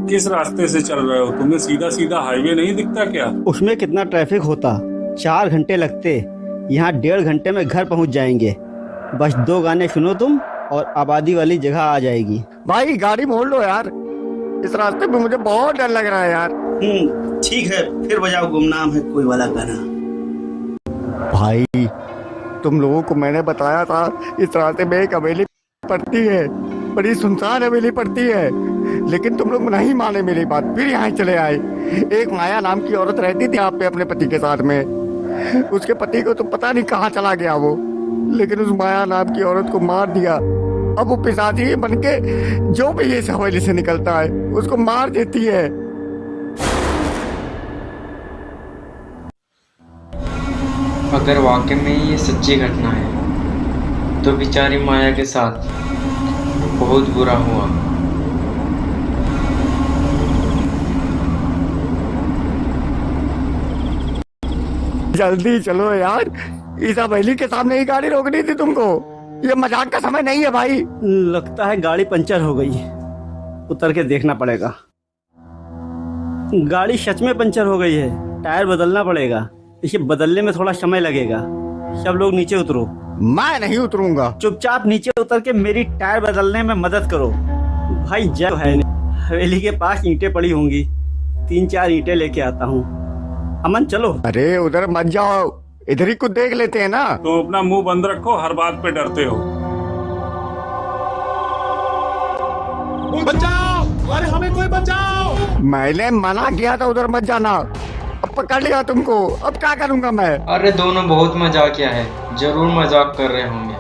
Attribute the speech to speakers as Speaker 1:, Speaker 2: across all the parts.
Speaker 1: किस रास्ते से चल रहे हो? तुम्हें सीधा सीधा हाईवे नहीं दिखता क्या?
Speaker 2: उसमें कितना ट्रैफिक होता, 4 घंटे लगते। यहाँ 1.5 घंटे में घर पहुँच जाएंगे। बस 2 गाने सुनो तुम और आबादी वाली जगह आ जाएगी।
Speaker 3: भाई गाड़ी मोड़ लो यार, इस रास्ते में मुझे बहुत डर लग रहा है यार।
Speaker 2: ठीक है, फिर बजाओ गुमनाम है कोई वाला गाना।
Speaker 3: भाई तुम लोगों को मैंने बताया था इस रास्ते में एक हवेली पड़ती है, बड़ी सुनसान हवेली पड़ती है, लेकिन तुम लोग नहीं माने मेरी बात, फिर यहाँ चले आए। एक माया नाम की औरत रहती थी आप पे अपने पति के साथ में। उसके पति को तो पता नहीं कहाँ चला गया वो, लेकिन उस माया नाम की औरत को मार दिया। अब वो पिशाची बन के जो भी इस हवेली से निकलता है उसको मार देती है।
Speaker 4: अगर वाकई में ये सच्ची घटना है तो बेचारी माया के साथ बहुत बुरा हुआ।
Speaker 3: जल्दी चलो यार, इस हवेली के सामने ही गाड़ी रोकनी थी तुमको, ये मजाक का समय नहीं है भाई।
Speaker 2: लगता है गाड़ी पंचर हो गई, उतर के देखना पड़ेगा। गाड़ी सच में पंचर हो गई है, टायर बदलना पड़ेगा। इसे बदलने में थोड़ा समय लगेगा। सब लोग नीचे उतरो।
Speaker 3: मैं नहीं उतरूंगा।
Speaker 2: चुपचाप नीचे उतर के मेरी टायर बदलने में मदद करो। भाई जब है नहीं, हवेली के पास ईंटें पड़ी होंगी, 3-4 ईंटें लेके आता हूँ। अमन चलो।
Speaker 3: अरे उधर मत जाओ, इधर ही कुछ देख लेते हैं ना।
Speaker 1: तो अपना मुंह बंद रखो, हर बात पे डरते हो।
Speaker 5: बचाओ! अरे हमें कोई बचाओ!
Speaker 3: मैंने मना किया था उधर मत जाना, अब पकड़ लिया तुमको, अब क्या करूंगा मैं।
Speaker 4: अरे दोनों बहुत मजाकिया है, जरूर मजाक कर रहे होंगे।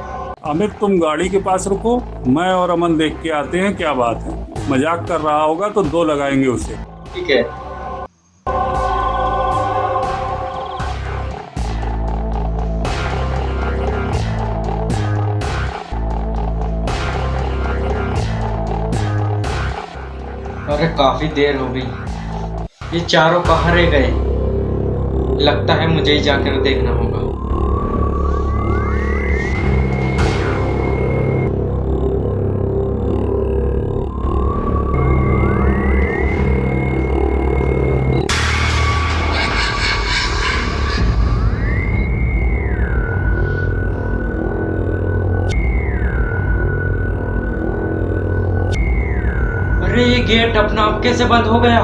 Speaker 1: अमित तुम गाड़ी के पास रुको, मैं और अमन देख के आते हैं क्या बात है। मजाक कर रहा होगा तो 2 लगाएंगे उसे।
Speaker 4: ठीक है। अरे काफी देर हो गई, ये चारों कहाँ रह गए? लगता है मुझे ही जाकर देखना होगा। अरे ये गेट अपना आप कैसे बंद हो गया?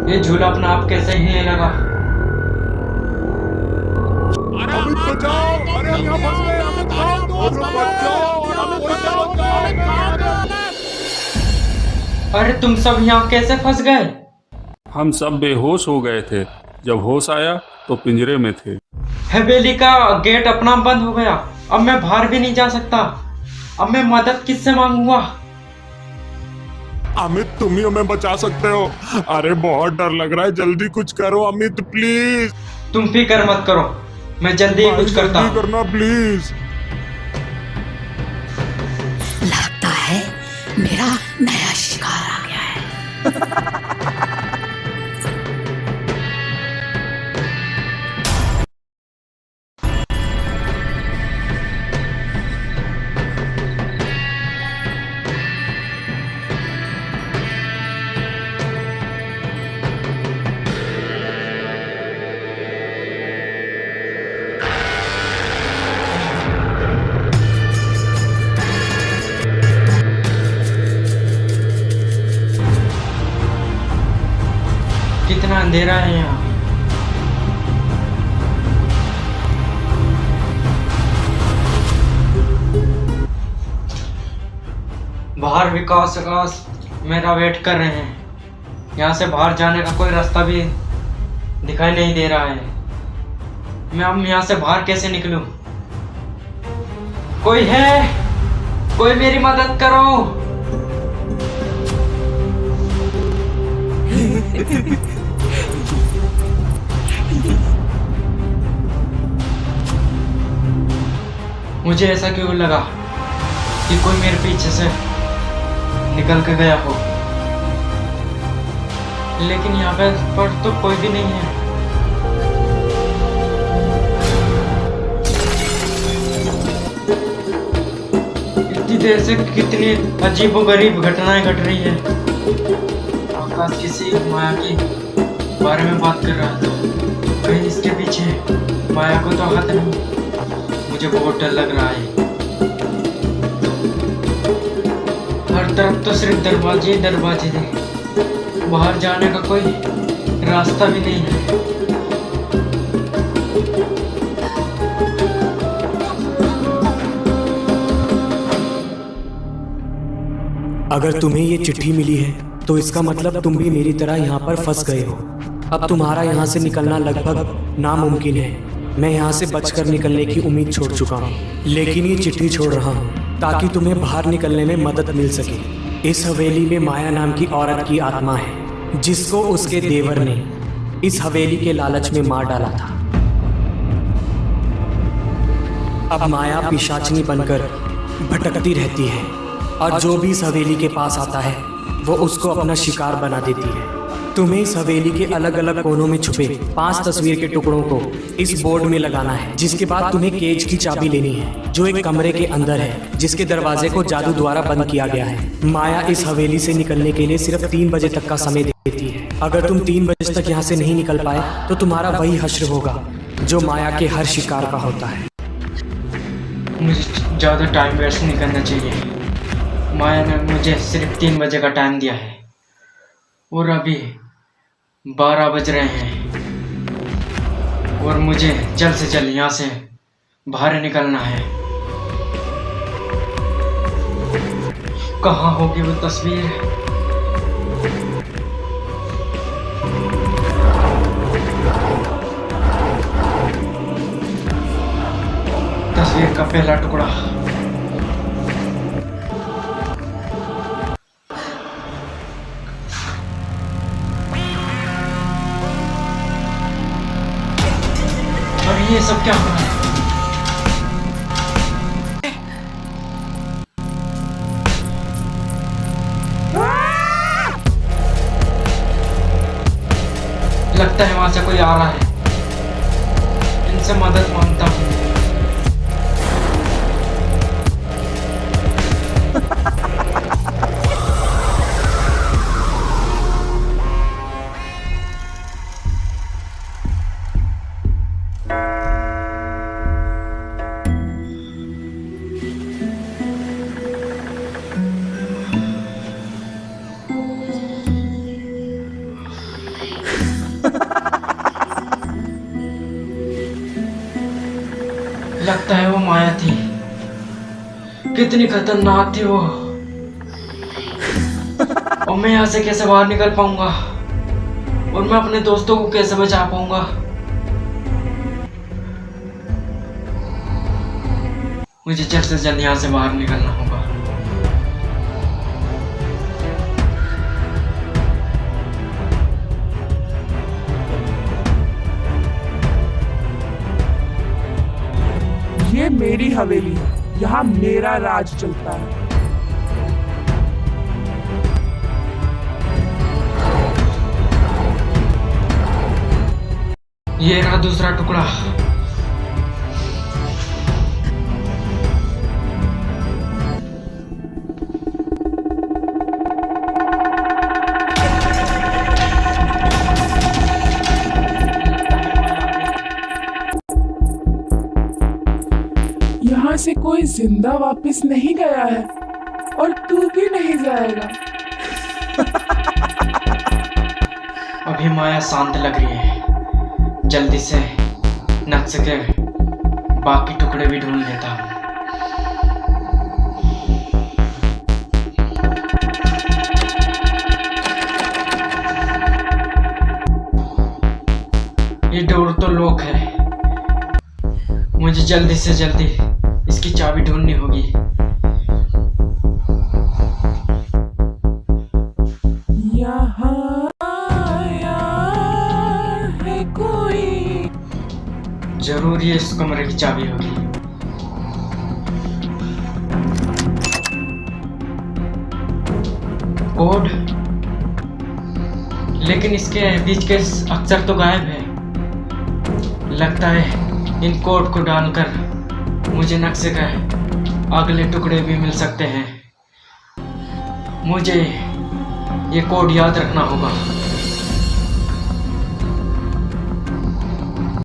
Speaker 4: ये झूला अपना आप कैसे हिलने लगा?
Speaker 5: अमित बचाओ! अरे हम यहाँ फंस गए! अमित बचाओ! अमित बचाओ!
Speaker 4: अरे तुम सब यहाँ कैसे फंस गए?
Speaker 1: हम सब बेहोश हो गए थे, जब होश आया तो पिंजरे में थे।
Speaker 4: हवेली का गेट अपना आप बंद हो गया, अब मैं बाहर भी नहीं जा सकता। अब मैं मदद किससे मांगूंगा?
Speaker 5: अमित तुम ही हमें बचा सकते हो। अरे बहुत डर लग रहा है, जल्दी कुछ करो अमित प्लीज।
Speaker 4: तुम फिक्र मत करो, मैं जल्दी ही कुछ करता
Speaker 5: जल्दी
Speaker 4: हूँ।
Speaker 5: करना प्लीज।
Speaker 6: लगता है मेरा नया शिकार आ गया है।
Speaker 4: कितना अंधेरा है यहाँ। बाहर विकास आकाश मेरा वेट कर रहे हैं। यहाँ से बाहर जाने का कोई रास्ता भी दिखाई नहीं दे रहा है। मैं अब यहाँ से बाहर कैसे निकलूं? कोई है? कोई मेरी मदद करो। मुझे ऐसा क्यों लगा कि कोई मेरे पीछे से निकल के गया हो, लेकिन यहाँ पर तो कोई भी नहीं है। देर से कितनी अजीबोगरीब घटनाएं घट रही है। आकाश किसी माया के बारे में बात कर रहा था। कहीं इसके पीछे माया को तो हाथ नहीं। मुझे बहुत डर लग रहा है। हर तरफ तो सिर्फ दरवाजे ही दरवाजे हैं। बाहर जाने का कोई रास्ता भी नहीं है।
Speaker 7: अगर तुम्हें ये चिट्ठी मिली है तो इसका मतलब तुम भी मेरी तरह यहाँ पर फंस गए हो। अब तुम्हारा यहाँ से निकलना लगभग नामुमकिन है। मैं यहाँ से बचकर निकलने की उम्मीद छोड़ चुका हूँ, लेकिन ये चिट्ठी छोड़ रहा हूँ ताकि तुम्हें बाहर निकलने में मदद मिल सके। इस हवेली में माया नाम की औरत की आत्मा है, जिसको उसके देवर ने इस हवेली के लालच में मार डाला था। अब माया पिशाचनी बनकर भटकती रहती है और जो भी इस हवेली के पास आता है वो उसको अपना शिकार बना देती है। तुम्हें इस हवेली के अलग अलग कोनों में छुपे 5 तस्वीर के टुकड़ों को इस बोर्ड में लगाना है, जिसके बाद तुम्हें केज की चाबी लेनी है जो एक कमरे के अंदर है, जिसके दरवाजे को जादू द्वारा बंद किया गया है। माया इस हवेली से निकलने के लिए सिर्फ 3 बजे तक का समय देती है। अगर तुम 3 बजे तक यहाँ से नहीं निकल पाए तो तुम्हारा वही हश्र होगा जो माया के हर शिकार का होता है।
Speaker 4: मुझे ज़्यादा टाइम वेस्ट नहीं करना चाहिए। माया ने मुझे सिर्फ 3 बजे का टाइम दिया है और अभी 12 बज रहे हैं और मुझे जल्द से जल्द यहाँ से बाहर निकलना है। कहाँ होगी वो तस्वीर? तस्वीर का पहला टुकड़ा। और ये सब क्या हो रहा है? लगता है वहां से कोई आ रहा है। इनसे मदद मांगता हूँ। लगता है वो माया थी। कितनी खतरनाक थी वो। और मैं यहाँ से कैसे बाहर निकल पाऊंगा और मैं अपने दोस्तों को कैसे बचा पाऊंगा? मुझे जल्द से जल्द यहाँ से बाहर निकलना होगा।
Speaker 8: ये मेरी हवेली है, यहाँ मेरा राज चलता है।
Speaker 4: ये रहा दूसरा टुकड़ा।
Speaker 8: यहाँ से कोई जिंदा वापस नहीं गया है और तू भी नहीं जाएगा।
Speaker 4: अभी माया शांत लग रही है। जल्दी से नक्शे के बाकी टुकड़े भी ढूंढ लेता हूँ। ये डोर तो लॉक है। मुझे जल्दी से जल्दी इसकी चाबी ढूंढनी होगी।
Speaker 8: यहाँ आया है कोई।
Speaker 4: जरूर ये इस कमरे की चाबी होगी। कोड, लेकिन इसके बीच के अक्षर तो गायब है। लगता है इन कोड को डालकर मुझे नक्शे का अगले टुकड़े भी मिल सकते हैं। मुझे ये कोड याद रखना होगा।